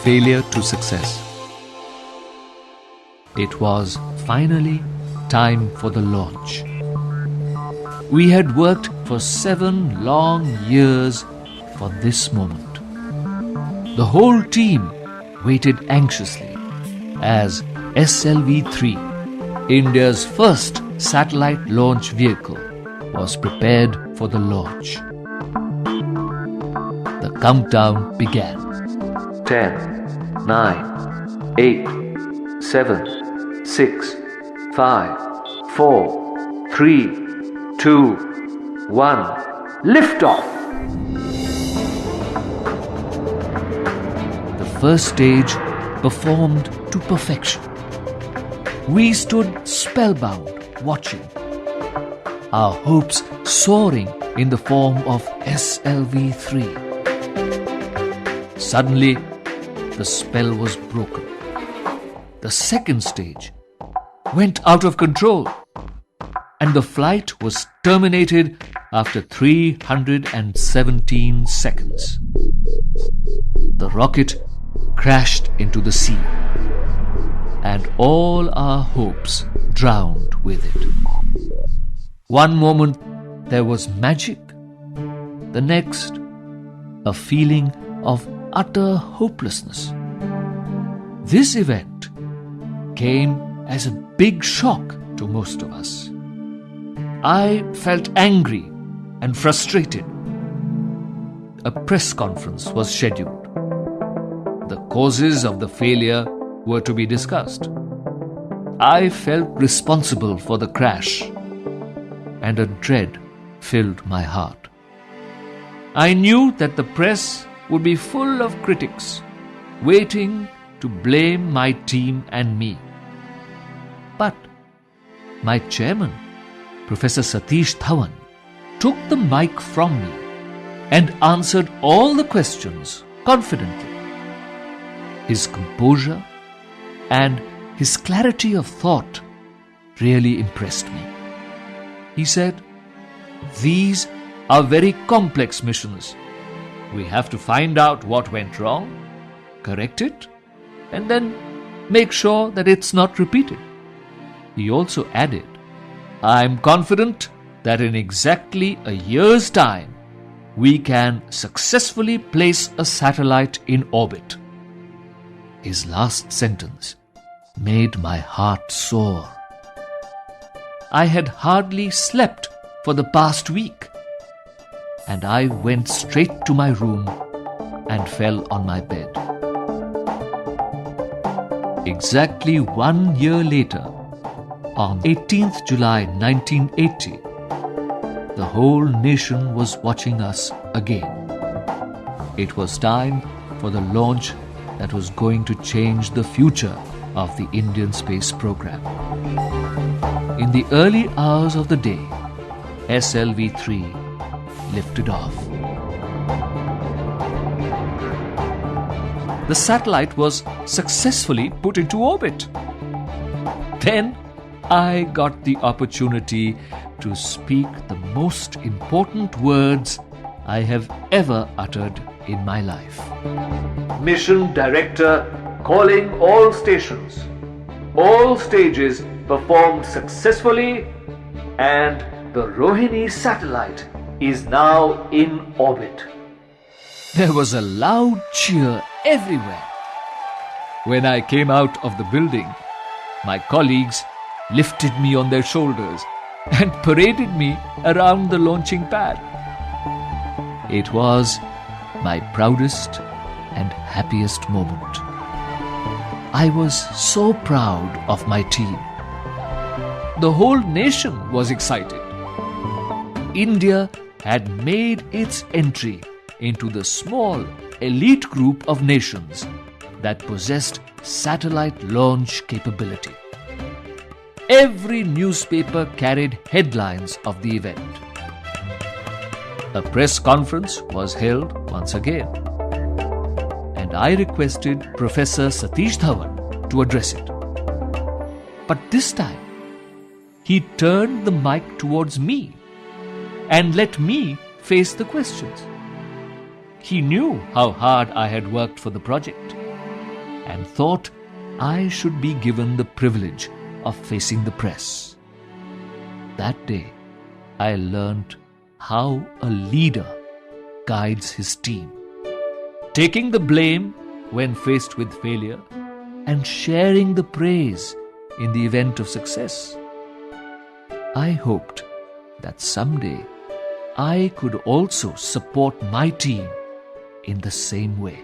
failure to success. It was finally time for the launch. We had worked for 7 long years for this moment. The whole team waited anxiously as SLV-3, India's first satellite launch vehicle, was prepared for the launch. The countdown began. 10, 9, 8, 7, 6, 5, 4, 3, 2, 1. Liftoff! The first stage performed to perfection. We stood spellbound, watching, our hopes soaring in the form of SLV-3. Suddenly, the spell was broken. The second stage went out of control, and the flight was terminated after 317 seconds. The rocket crashed into the sea, and all our hopes drowned with it. One moment there was magic, the next a feeling of utter hopelessness. This event came as a big shock to most of us. I felt angry and frustrated. A press conference was scheduled. The causes of the failure were to be discussed. I felt responsible for the crash, and a dread filled my heart. I knew that the press would be full of critics, waiting to blame my team and me. But my chairman, Professor Satish Dhawan, took the mic from me and answered all the questions confidently. His composure and his clarity of thought really impressed me. He said, "These are very complex missions. We have to find out what went wrong, correct it, and then make sure that it's not repeated." He also added, "I'm confident that in exactly a year's time, we can successfully place a satellite in orbit." His last sentence made my heart soar. I had hardly slept for the past week, and I went straight to my room and fell on my bed. Exactly 1 year later, on 18th July 1980, the whole nation was watching us again. It was time for the launch that was going to change the future of the Indian space program. In the early hours of the day, SLV-3 lifted off. The satellite was successfully put into orbit. Then I got the opportunity to speak the most important words I have ever uttered in my life. Mission Director calling all stations. All stages performed successfully, and the Rohini satellite is now in orbit. There was a loud cheer everywhere. When I came out of the building, my colleagues lifted me on their shoulders and paraded me around the launching pad. It was my proudest and happiest moment. I was so proud of my team. The whole nation was excited. India had made its entry into the small elite group of nations that possessed satellite launch capability. Every newspaper carried headlines of the event. A press conference was held once again, and I requested Professor Satish Dhawan to address it. But this time, he turned the mic towards me and let me face the questions. He knew how hard I had worked for the project, and thought I should be given the privilege of facing the press. That day, I learned how a leader guides his team, taking the blame when faced with failure and sharing the praise in the event of success. I hoped that someday I could also support my team in the same way.